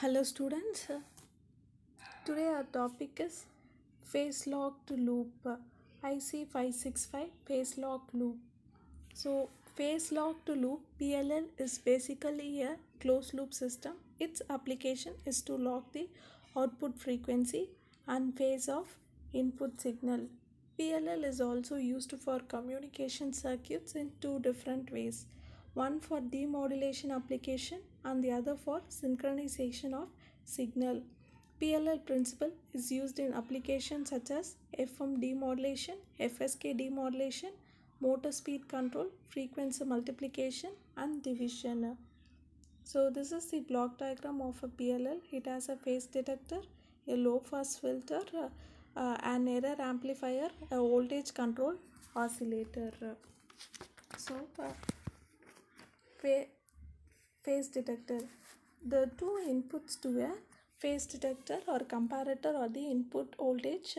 Hello students, today our topic is phase locked loop, IC565 phase locked loop. So phase locked loop PLL is basically a closed loop system. Its application is to lock the output frequency and phase of input signal. PLL is also used for communication circuits in two different ways. One for demodulation application and the other for synchronization of signal. PLL principle is used in applications such as FM demodulation, FSK demodulation, motor speed control, frequency multiplication and division. So this is the block diagram of a PLL. It has a phase detector, a low pass filter, an error amplifier, a voltage control oscillator. So phase detector. The two inputs to a phase detector or comparator are the input voltage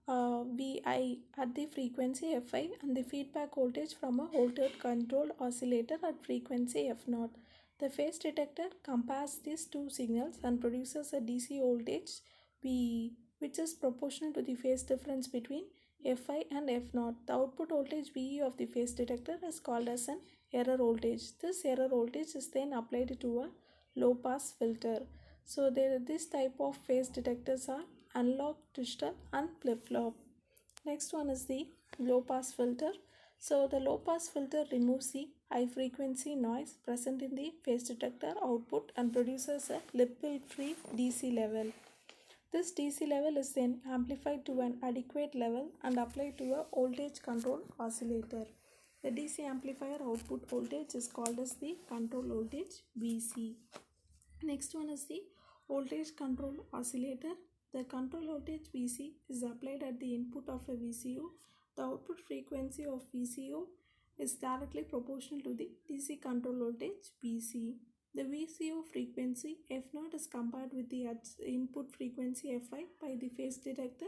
Vi at the frequency Fi and the feedback voltage from a voltage controlled oscillator at frequency F0. The phase detector compares these two signals and produces a DC voltage Ve, which is proportional to the phase difference between Fi and F0. The output voltage Ve of the phase detector is called as an error voltage. This error voltage is then applied to a low pass filter. So this type of phase detectors are analog, digital and flip-flop. Next one is the low pass filter. So the low pass filter removes the high frequency noise present in the phase detector output and produces a ripple-free DC level. This DC level is then amplified to an adequate level and applied to a voltage control oscillator. The DC amplifier output voltage is called as the control voltage VC. Next one is the voltage control oscillator. The control voltage VC is applied at the input of a VCO. The output frequency of VCO is directly proportional to the DC control voltage VC. The VCO frequency F0 is compared with the input frequency Fi by the phase detector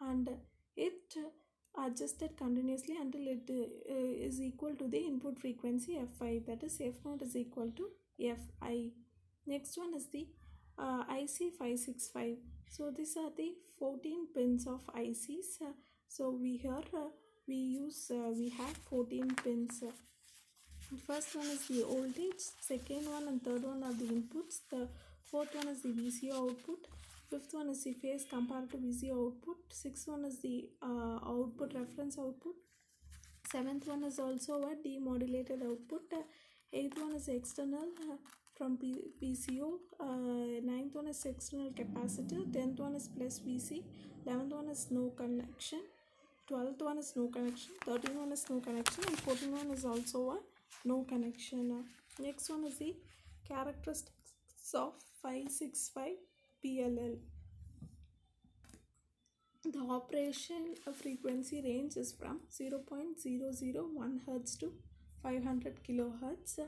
and it adjusted continuously until it is equal to the input frequency Fi, that is F0 is equal to Fi. Next one is the IC565. So these are the 14 pins of ICs. So we have 14 pins. First one is the voltage, second one and third one are the inputs, the fourth one is the VCO output, fifth one is the phase compared to VCO output, sixth one is the output reference output, seventh one is also a demodulated output, eighth one is external from VCO, ninth one is external capacitor, 10th one is plus VC, 11th one is no connection, 12th one is no connection, 13th one is no connection and 14th one is also a no connection. Next one is the characteristics of 565 PLL. The operation frequency range is from 0.001 Hz to 500 kHz.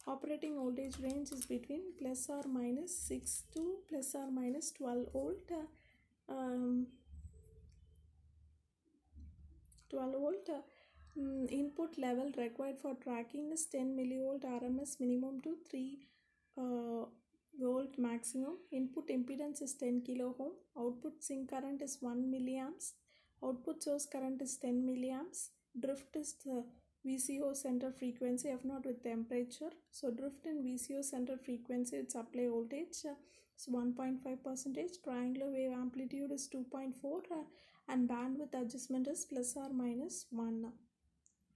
Operating voltage range is between plus or minus 6 to plus or minus 12 volt. 12 volt. Input level required for tracking is 10 millivolt RMS minimum to 3 volt maximum. Input impedance is 10 kilo ohm. Output sink current is 1 milliamps. Output source current is 10 milliamps. Drift is the VCO center frequency F0 with temperature. So drift in VCO center frequency, its apply voltage is 1.5%. Triangular wave amplitude is 2.4 and bandwidth adjustment is plus or minus 1.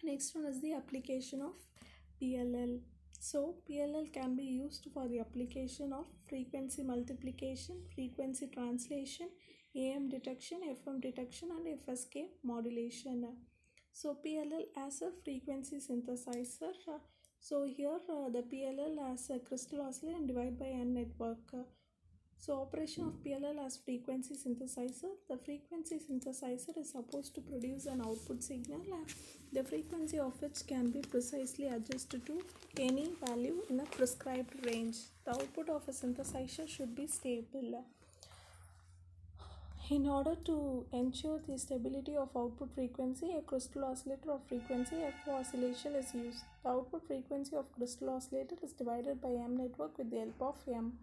Next one is the application of PLL. So PLL can be used for the application of frequency multiplication, frequency translation, AM detection, FM detection and FSK modulation. So PLL as a frequency synthesizer. So here the PLL as a crystal oscillator and divided by N network. So operation of PLL as frequency synthesizer. The frequency synthesizer is supposed to produce an output signal, the frequency of which can be precisely adjusted to any value in a prescribed range. The output of a synthesizer should be stable. In order to ensure the stability of output frequency, a crystal oscillator of frequency F oscillation is used. The output frequency of crystal oscillator is divided by M network with the help of M.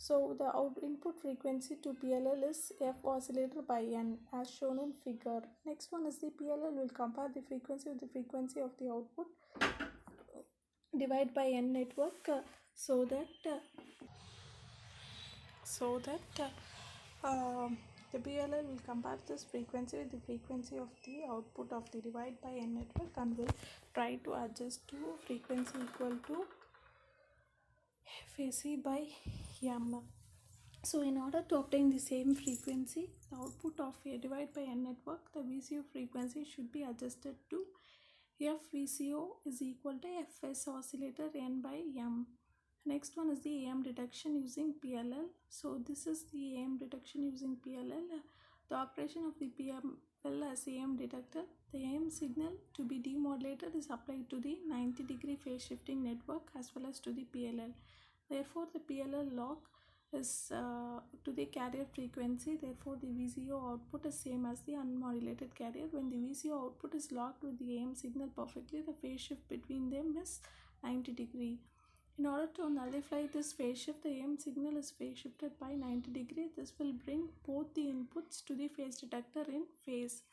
So the input frequency to PLL is F oscillator by N as shown in figure. Next one is the PLL will compare the frequency with the frequency of the output divide by N network so that the PLL will compare this frequency with the frequency of the output of the divide by N network and will try to adjust to frequency equal to FAC by M. So in order to obtain the same frequency, the output of a divide by N network, the VCO frequency should be adjusted to FVCO is equal to Fs oscillator N by M. Next one is the AM detection using PLL. So this is the AM detection using PLL. The operation of the PLL as AM detector. The AM signal to be demodulated is applied to the 90-degree phase shifting network as well as to the PLL. Therefore, the PLL lock is to the carrier frequency. Therefore, the VCO output is same as the unmodulated carrier. When the VCO output is locked with the AM signal perfectly, the phase shift between them is 90 degree. In order to nullify this phase shift, the AM signal is phase shifted by 90 degree. This will bring both the inputs to the phase detector in phase.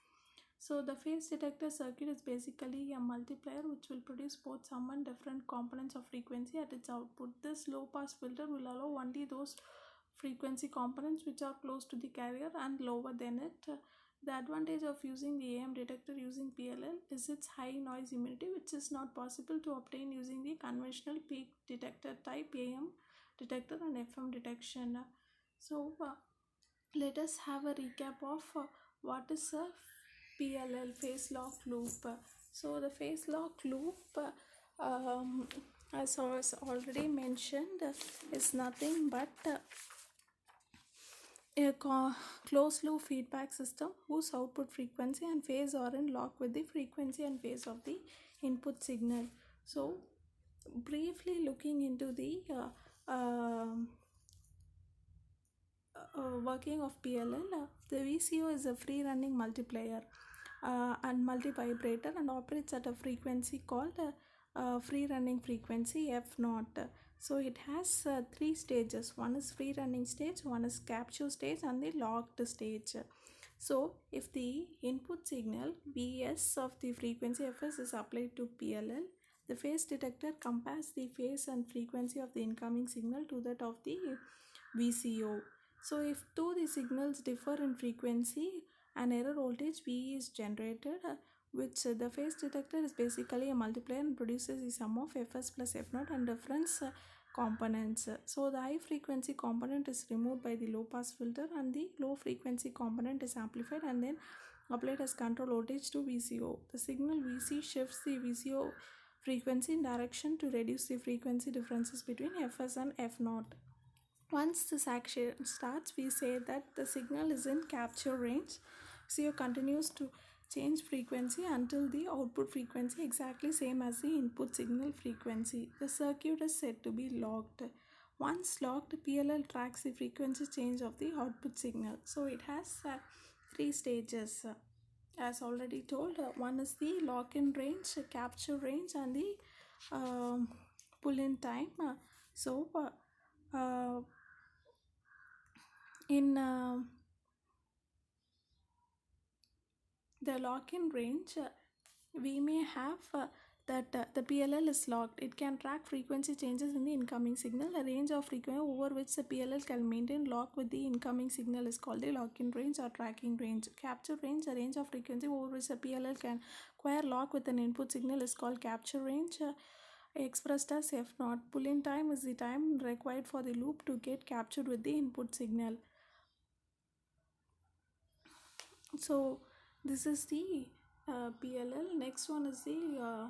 So the phase detector circuit is basically a multiplier which will produce both sum and different components of frequency at its output. This low pass filter will allow only those frequency components which are close to the carrier and lower than it. The advantage of using the AM detector using PLL is its high noise immunity, which is not possible to obtain using the conventional peak detector type AM detector and FM detection. So let us have a recap of what is a PLL phase lock loop. So the phase lock loop, as I was already mentioned, is nothing but a closed loop feedback system whose output frequency and phase are in lock with the frequency and phase of the input signal. So briefly looking into the working of PLL, the VCO is a free running multiplier and multi-vibrator and operates at a frequency called free running frequency F0. So it has three stages. One is free running stage, one is capture stage and the locked stage. So if the input signal Vs of the frequency Fs is applied to PLL, the phase detector compares the phase and frequency of the incoming signal to that of the VCO. So if the signals differ in frequency, an error voltage V is generated, which the phase detector is basically a multiplier and produces the sum of Fs plus F0 and difference components. So the high frequency component is removed by the low pass filter and the low frequency component is amplified and then applied as control voltage to VCO. The signal VC shifts the VCO frequency in direction to reduce the frequency differences between Fs and F0. Once this action starts, we say that the signal is in capture range. VCO continues to change frequency until the output frequency exactly same as the input signal frequency. The circuit is said to be locked. Once locked, PLL tracks the frequency change of the output signal. So it has three stages. As already told, one is the lock-in range, capture range and the pull-in time. In the lock-in range, we may have that the PLL is locked. It can track frequency changes in the incoming signal. A range of frequency over which the PLL can maintain lock with the incoming signal is called the lock-in range or tracking range. Capture range, a range of frequency over which the PLL can acquire lock with an input signal is called capture range. Expressed as F0. Pull-in time is the time required for the loop to get captured with the input signal. So this is the PLL. Next one is the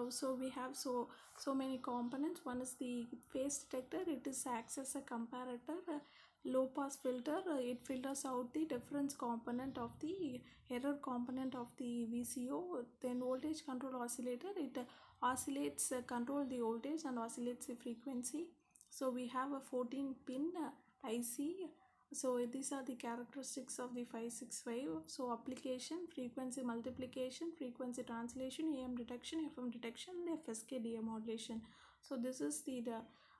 so we have so many components. One is the phase detector. It is acts as a comparator. Low pass filter, it filters out the difference component of the error component of the VCO. Then voltage control oscillator, it oscillates control the voltage and oscillates the frequency. So we have a 14 pin IC. So these are the characteristics of the 565. So application, frequency multiplication, frequency translation, AM detection, FM detection, and FSK demodulation. So this is the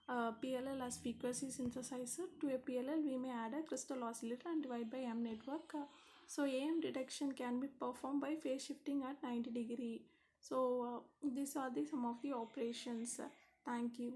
PLL as frequency synthesizer. To a PLL, we may add a crystal oscillator and divide by M network. So AM detection can be performed by phase shifting at 90 degree. So these are some of the operations. Thank you.